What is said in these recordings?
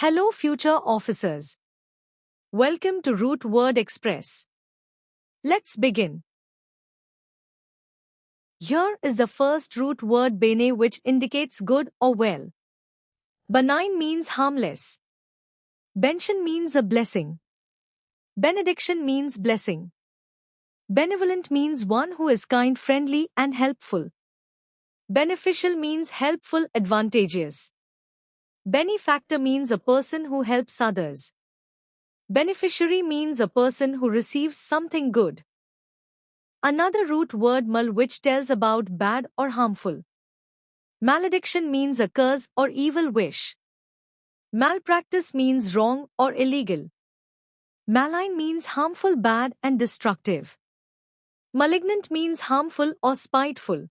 Hello, future officers. Welcome to Root Word Express. Let's begin. Here is the first root word bene, which indicates good or well. Benign means harmless. Bention means a blessing. Benediction means blessing. Benevolent means one who is kind, friendly, and helpful. Beneficial means helpful, advantageous. Benefactor means a person who helps others. Beneficiary means a person who receives something good. Another root word mal, which tells about bad or harmful. Malediction means a curse or evil wish. Malpractice means wrong or illegal. Malign means harmful, bad, and destructive. Malignant means harmful or spiteful.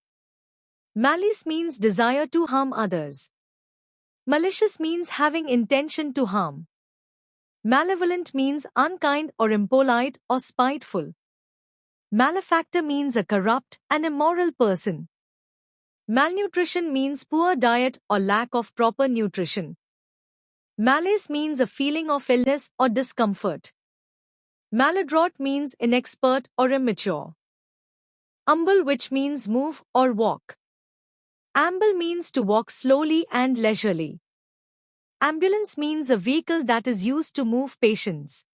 Malice means desire to harm others. Malicious means having intention to harm. Malevolent means unkind or impolite or spiteful. Malefactor means a corrupt and immoral person. Malnutrition means poor diet or lack of proper nutrition. Malaise means a feeling of illness or discomfort. Maladroit means inexpert or immature. Amble, which means move or walk. Amble means to walk slowly and leisurely. Ambulance means a vehicle that is used to move patients.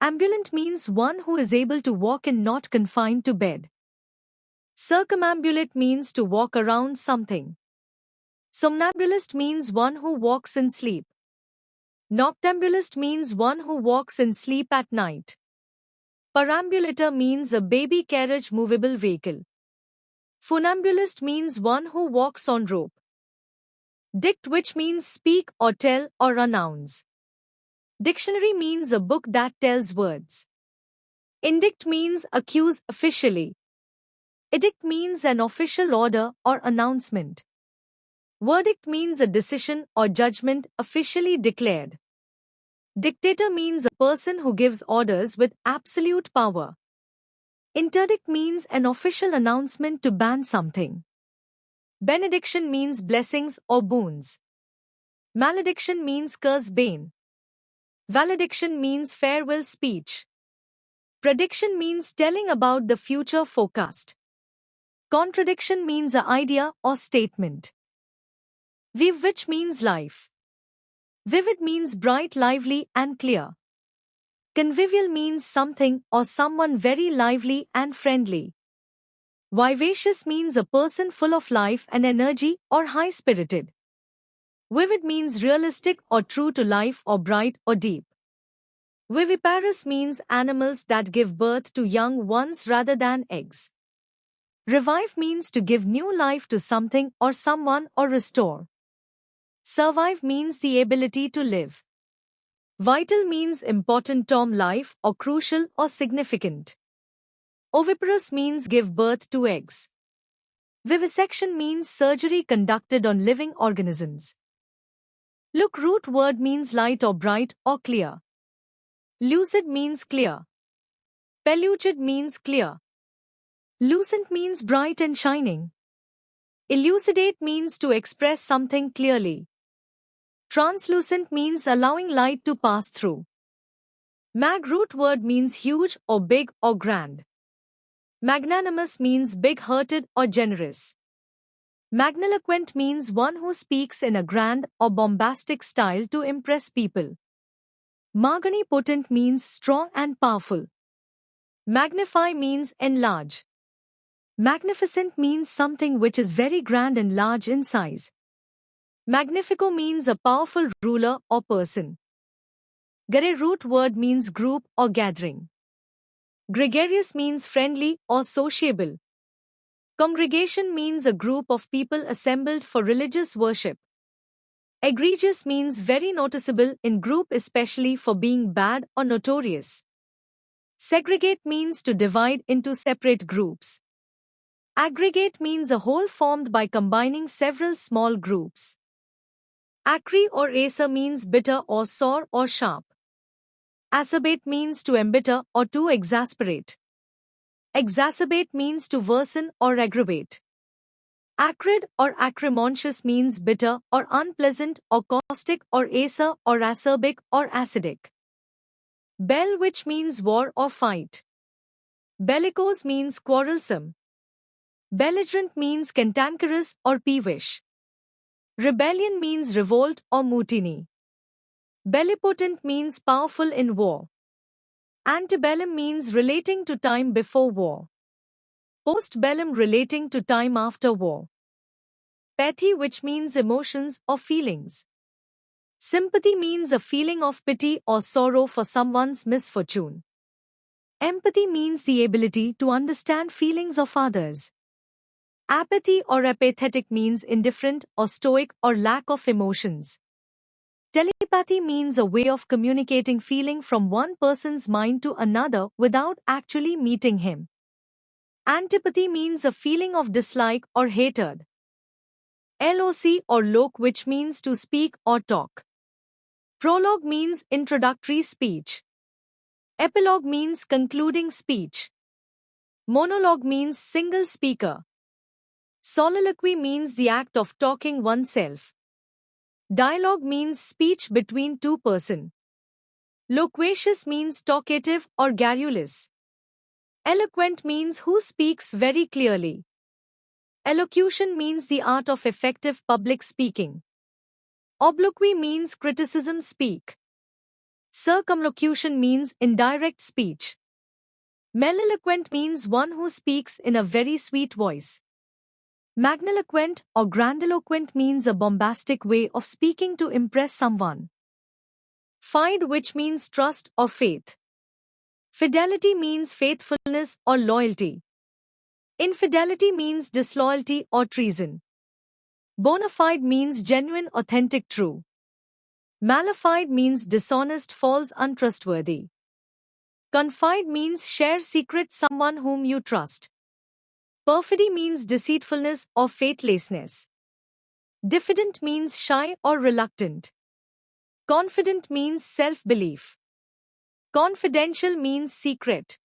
Ambulant means one who is able to walk and not confined to bed. Circumambulate means to walk around something. Somnambulist means one who walks in sleep. Noctambulist means one who walks in sleep at night. Perambulator means a baby carriage movable vehicle. Funambulist means one who walks on rope. Dict, which means speak or tell or announce. Dictionary means a book that tells words. Indict means accuse officially. Edict means an official order or announcement. Verdict means a decision or judgment officially declared. Dictator means a person who gives orders with absolute power. Interdict means an official announcement to ban something. Benediction means blessings or boons. Malediction means curse, bane. Valediction means farewell speech. Prediction means telling about the future forecast. Contradiction means an idea or statement. Vive, which means life. Vivid means bright, lively, and clear. Convivial means something or someone very lively and friendly. Vivacious means a person full of life and energy or high-spirited. Vivid means realistic or true to life or bright or deep. Viviparous means animals that give birth to young ones rather than eggs. Revive means to give new life to something or someone or restore. Survive means the ability to live. Vital means important term, life or crucial or significant. Oviparous means give birth to eggs. Vivisection means surgery conducted on living organisms. Look, root word means light or bright or clear. Lucid means clear. Pellucid means clear. Lucent means bright and shining. Elucidate means to express something clearly. Translucent means allowing light to pass through. Mag, root word means huge or big or grand. Magnanimous means big-hearted or generous. Magniloquent means one who speaks in a grand or bombastic style to impress people. Magnipotent means strong and powerful. Magnify means enlarge. Magnificent means something which is very grand and large in size. Magnifico means a powerful ruler or person. Gare, root word means group or gathering. Gregarious means friendly or sociable. Congregation means a group of people assembled for religious worship. Egregious means very noticeable in group, especially for being bad or notorious. Segregate means to divide into separate groups. Aggregate means a whole formed by combining several small groups. Acre or acer means bitter or sour or sharp. Acerbate means to embitter or to exasperate. Exacerbate means to worsen or aggravate. Acrid or acrimonious means bitter or unpleasant or caustic or acer or acerbic or acidic. Bell, which means war or fight. Bellicose means quarrelsome. Belligerent means cantankerous or peevish. Rebellion means revolt or mutiny. Bellipotent means powerful in war. Antebellum means relating to time before war. Postbellum relating to time after war. Pathy, which means emotions or feelings. Sympathy means a feeling of pity or sorrow for someone's misfortune. Empathy means the ability to understand feelings of others. Apathy or apathetic means indifferent or stoic or lack of emotions. Telepathy means a way of communicating feeling from one person's mind to another without actually meeting him. Antipathy means a feeling of dislike or hatred. LOC or loque, which means to speak or talk. Prologue means introductory speech. Epilogue means concluding speech. Monologue means single speaker. Soliloquy means the act of talking oneself. Dialogue means speech between two persons. Loquacious means talkative or garrulous. Eloquent means who speaks very clearly. Elocution means the art of effective public speaking. Obloquy means criticism speak. Circumlocution means indirect speech. Melloquent means one who speaks in a very sweet voice. Magniloquent or grandiloquent means a bombastic way of speaking to impress someone. Fide, which means trust or faith. Fidelity means faithfulness or loyalty. Infidelity means disloyalty or treason. Bona fide means genuine, authentic, true. Malafide means dishonest, false, untrustworthy. Confide means share secret someone whom you trust. Perfidy means deceitfulness or faithlessness. Diffident means shy or reluctant. Confident means self-belief. Confidential means secret.